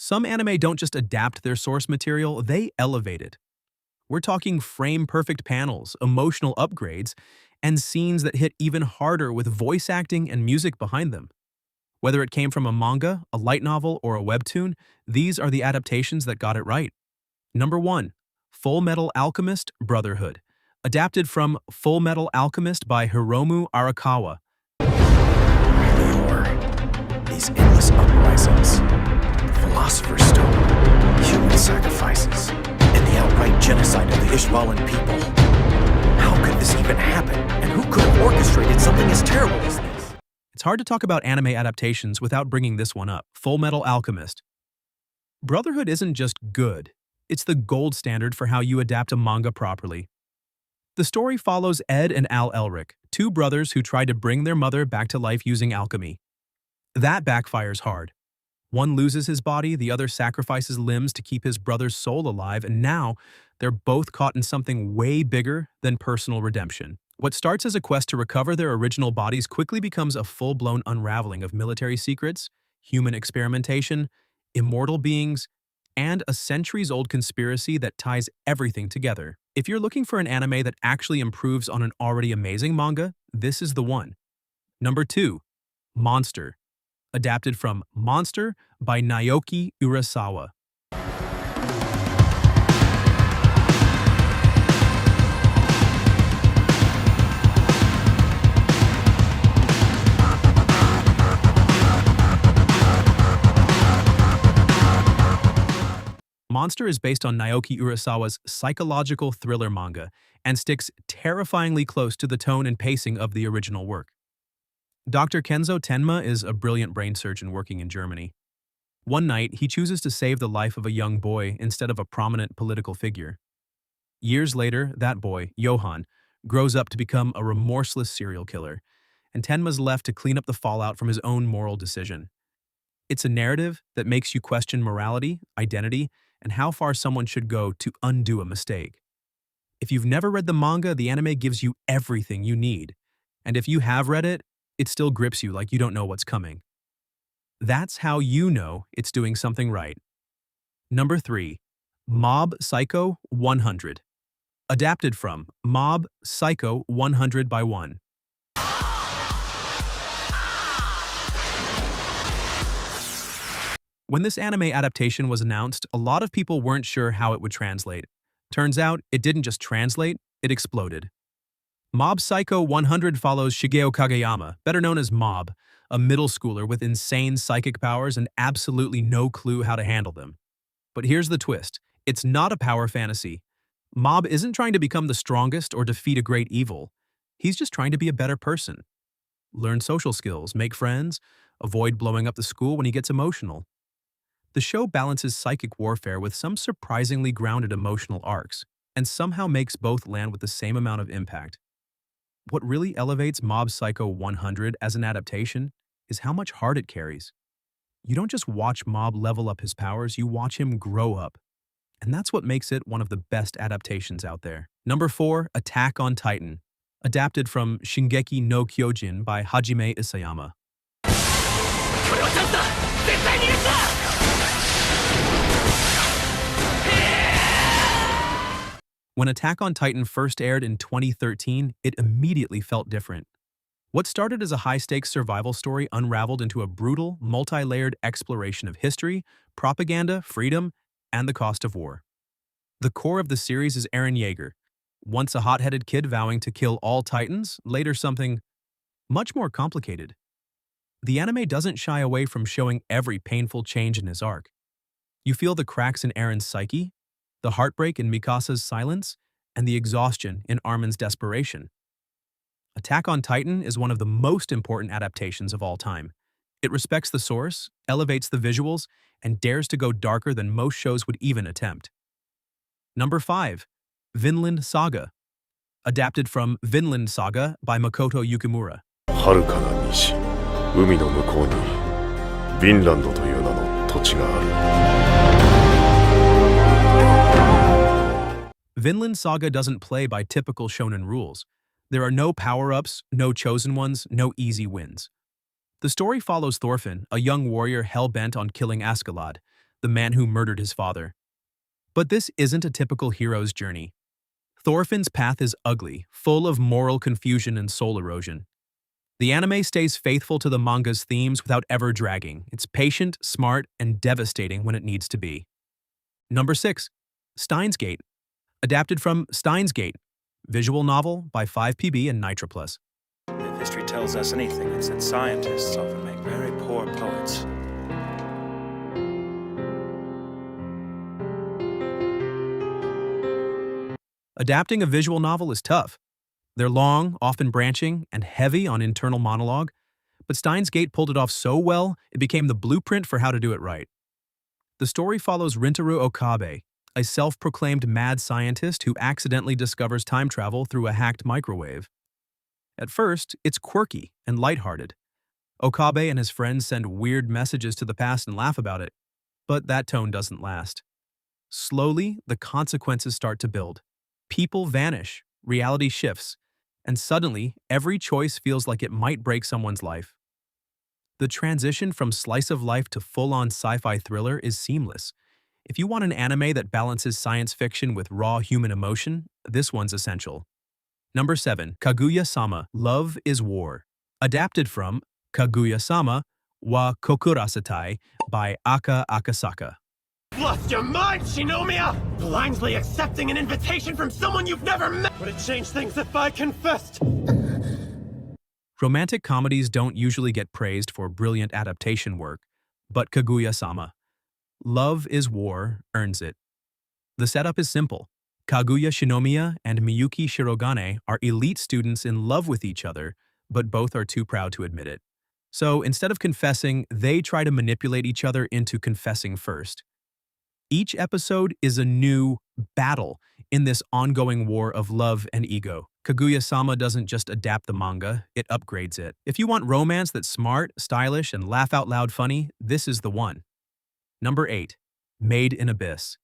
Some anime don't just adapt their source material, they elevate it. We're talking frame-perfect panels, emotional upgrades, and scenes that hit even harder with voice acting and music behind them. Whether it came from a manga, a light novel, or a webtoon, these are the adaptations that got it right. Number 1. Full Metal Alchemist Brotherhood. Adapted from Full Metal Alchemist by Hiromu Arakawa. These endless uprisings, the Philosopher's Stone, human sacrifices, and the outright genocide of the Ishvalan people. How could this even happen? And who could have orchestrated something as terrible as this? It's hard to talk about anime adaptations without bringing this one up, Full Metal Alchemist. Brotherhood isn't just good, it's the gold standard for how you adapt a manga properly. The story follows Ed and Al Elric, two brothers who tried to bring their mother back to life using alchemy. That backfires hard. One loses his body, the other sacrifices limbs to keep his brother's soul alive, and now they're both caught in something way bigger than personal redemption. What starts as a quest to recover their original bodies quickly becomes a full-blown unraveling of military secrets, human experimentation, immortal beings, and a centuries-old conspiracy that ties everything together. If you're looking for an anime that actually improves on an already amazing manga, this is the one. Number 2. Monster. Adapted from Monster by Naoki Urasawa. Monster is based on Naoki Urasawa's psychological thriller manga and sticks terrifyingly close to the tone and pacing of the original work. Dr. Kenzo Tenma is a brilliant brain surgeon working in Germany. One night, he chooses to save the life of a young boy instead of a prominent political figure. Years later, that boy, Johann, grows up to become a remorseless serial killer, and Tenma's left to clean up the fallout from his own moral decision. It's a narrative that makes you question morality, identity, and how far someone should go to undo a mistake. If you've never read the manga, the anime gives you everything you need. And if you have read it, it still grips you like you don't know what's coming. That's how you know it's doing something right. Number 3. Mob Psycho 100. Adapted from Mob Psycho 100 by 1. When this anime adaptation was announced, a lot of people weren't sure how it would translate. Turns out, it didn't just translate, it exploded. Mob Psycho 100 follows Shigeo Kageyama, better known as Mob, a middle schooler with insane psychic powers and absolutely no clue how to handle them. But here's the twist. It's not a power fantasy. Mob isn't trying to become the strongest or defeat a great evil. He's just trying to be a better person. Learn social skills, make friends, avoid blowing up the school when he gets emotional. The show balances psychic warfare with some surprisingly grounded emotional arcs, and somehow makes both land with the same amount of impact. What really elevates Mob Psycho 100 as an adaptation is how much heart it carries. You don't just watch Mob level up his powers, you watch him grow up. And that's what makes it one of the best adaptations out there. Number 4. Attack on Titan. Adapted from Shingeki no Kyojin by Hajime Isayama. When Attack on Titan first aired in 2013, it immediately felt different. What started as a high-stakes survival story unraveled into a brutal, multi-layered exploration of history, propaganda, freedom, and the cost of war. The core of the series is Eren Yeager, once a hot-headed kid vowing to kill all Titans, later something much more complicated. The anime doesn't shy away from showing every painful change in his arc. You feel the cracks in Eren's psyche, the heartbreak in Mikasa's silence, and the exhaustion in Armin's desperation. Attack on Titan is one of the most important adaptations of all time. It respects the source, elevates the visuals, and dares to go darker than most shows would even attempt. Number 5. Vinland Saga. Adapted from Vinland Saga by Makoto Yukimura. 遥かな西、海の向こうにヴィンランドという名の土地がある。 Vinland Saga doesn't play by typical shonen rules. There are no power-ups, no chosen ones, no easy wins. The story follows Thorfinn, a young warrior hell-bent on killing Askeladd, the man who murdered his father. But this isn't a typical hero's journey. Thorfinn's path is ugly, full of moral confusion and soul erosion. The anime stays faithful to the manga's themes without ever dragging. It's patient, smart, and devastating when it needs to be. Number 6. Steins Gate. Adapted from Steins Gate, visual novel by 5PB and Nitroplus. If history tells us anything, it's that scientists often make very poor poets. Adapting a visual novel is tough. They're long, often branching, and heavy on internal monologue, but Steins Gate pulled it off so well, it became the blueprint for how to do it right. The story follows Rintaro Okabe, a self-proclaimed mad scientist who accidentally discovers time travel through a hacked microwave. At first, it's quirky and lighthearted. Okabe and his friends send weird messages to the past and laugh about it, but that tone doesn't last. Slowly, the consequences start to build. People vanish, reality shifts, and suddenly, every choice feels like it might break someone's life. The transition from slice of life to full-on sci-fi thriller is seamless. If you want an anime that balances science fiction with raw human emotion, this one's essential. Number 7. Kaguya-sama, Love is War. Adapted from Kaguya-sama wa Kokurasetai by Aka Akasaka. Lost your mind, Shinomiya! Blindly accepting an invitation from someone you've never met! Would it change things if I confessed? Romantic comedies don't usually get praised for brilliant adaptation work, but Kaguya-sama, Love is War, earns it. The setup is simple. Kaguya Shinomiya and Miyuki Shirogane are elite students in love with each other, but both are too proud to admit it. So instead of confessing, they try to manipulate each other into confessing first. Each episode is a new battle in this ongoing war of love and ego. Kaguya-sama doesn't just adapt the manga, it upgrades it. If you want romance that's smart, stylish, and laugh-out-loud funny, this is the one. Number 8. Made in Abyss.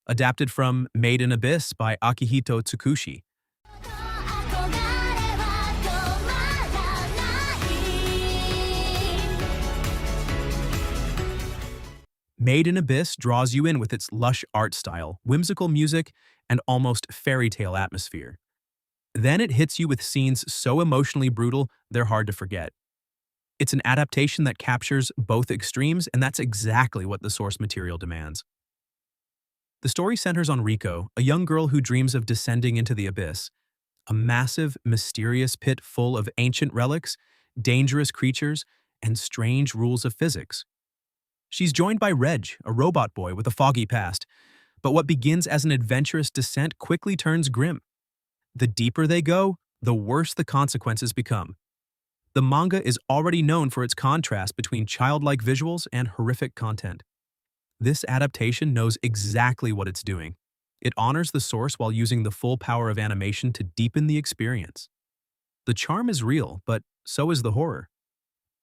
Adapted from Made in Abyss by Akihito Tsukushi. Made in Abyss draws you in with its lush art style, whimsical music, and almost fairy tale atmosphere. Then it hits you with scenes so emotionally brutal, they're hard to forget. It's an adaptation that captures both extremes, and that's exactly what the source material demands. The story centers on Riko, a young girl who dreams of descending into the abyss, a massive, mysterious pit full of ancient relics, dangerous creatures, and strange rules of physics. She's joined by Reg, a robot boy with a foggy past, but what begins as an adventurous descent quickly turns grim. The deeper they go, the worse the consequences become. The manga is already known for its contrast between childlike visuals and horrific content. This adaptation knows exactly what it's doing. It honors the source while using the full power of animation to deepen the experience. The charm is real, but so is the horror.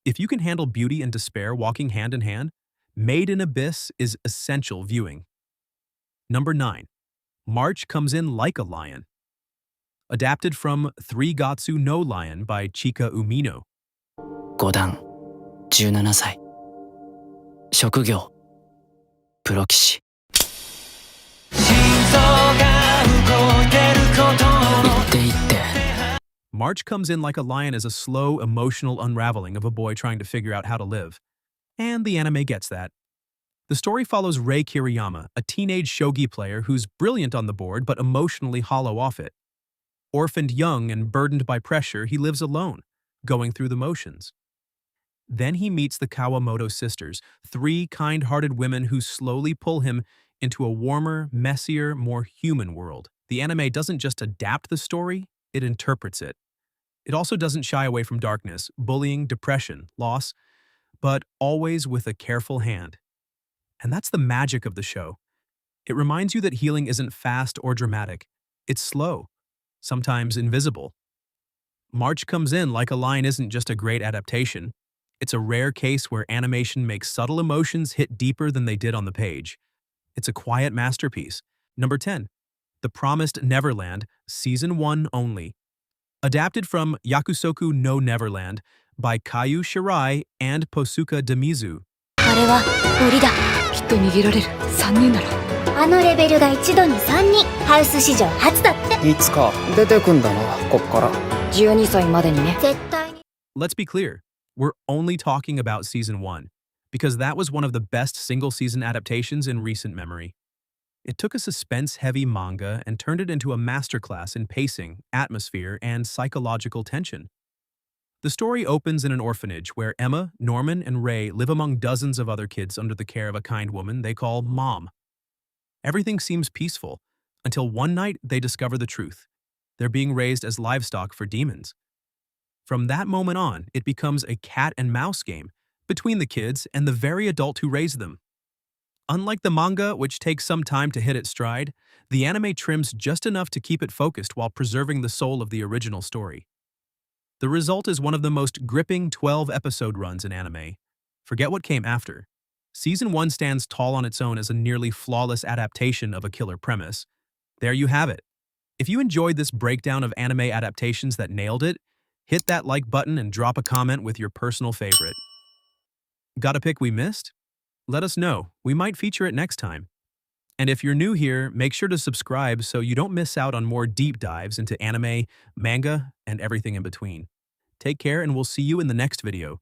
If you can handle beauty and despair walking hand in hand, Made in Abyss is essential viewing. Number 9. March Comes In Like a Lion. Adapted from Three Gatsu no Lion by Chika Umino. 5段17歳職業プロ棋士言っていって March Comes In Like a Lion is a slow, emotional unraveling of a boy trying to figure out how to live. And the anime gets that. The story follows Rei Kiriyama, a teenage shogi player who's brilliant on the board but emotionally hollow off it. Orphaned young and burdened by pressure, he lives alone, going through the motions. Then he meets the Kawamoto sisters, 3 kind-hearted women who slowly pull him into a warmer, messier, more human world. The anime doesn't just adapt the story, it interprets it. It also doesn't shy away from darkness, bullying, depression, loss, but always with a careful hand. And that's the magic of the show. It reminds you that healing isn't fast or dramatic. It's slow, sometimes invisible. March Comes In Like a Lion isn't just a great adaptation. It's a rare case where animation makes subtle emotions hit deeper than they did on the page. It's a quiet masterpiece. Number 10. The Promised Neverland, Season 1 only. Adapted from Yakusoku no Neverland by Kayu Shirai and Posuka Demizu. あれは檻だ。人と逃げられる3人ならあのレベルが一度に3人ハウス史上初だっていつか出てくんだなこっから12歳までにね絶対に Let's be clear, we're only talking about Season 1, because that was one of the best single-season adaptations in recent memory. It took a suspense-heavy manga and turned it into a masterclass in pacing, atmosphere, and psychological tension. The story opens in an orphanage where Emma, Norman, and Ray live among dozens of other kids under the care of a kind woman they call Mom. Everything seems peaceful, until one night they discover the truth. They're being raised as livestock for demons. From that moment on, it becomes a cat-and-mouse game between the kids and the very adult who raised them. Unlike the manga, which takes some time to hit its stride, the anime trims just enough to keep it focused while preserving the soul of the original story. The result is one of the most gripping 12-episode runs in anime. Forget what came after. Season 1 stands tall on its own as a nearly flawless adaptation of a killer premise. There you have it. If you enjoyed this breakdown of anime adaptations that nailed it, hit that like button and drop a comment with your personal favorite. Got a pick we missed? Let us know. We might feature it next time. And if you're new here, make sure to subscribe so you don't miss out on more deep dives into anime, manga, and everything in between. Take care, and we'll see you in the next video.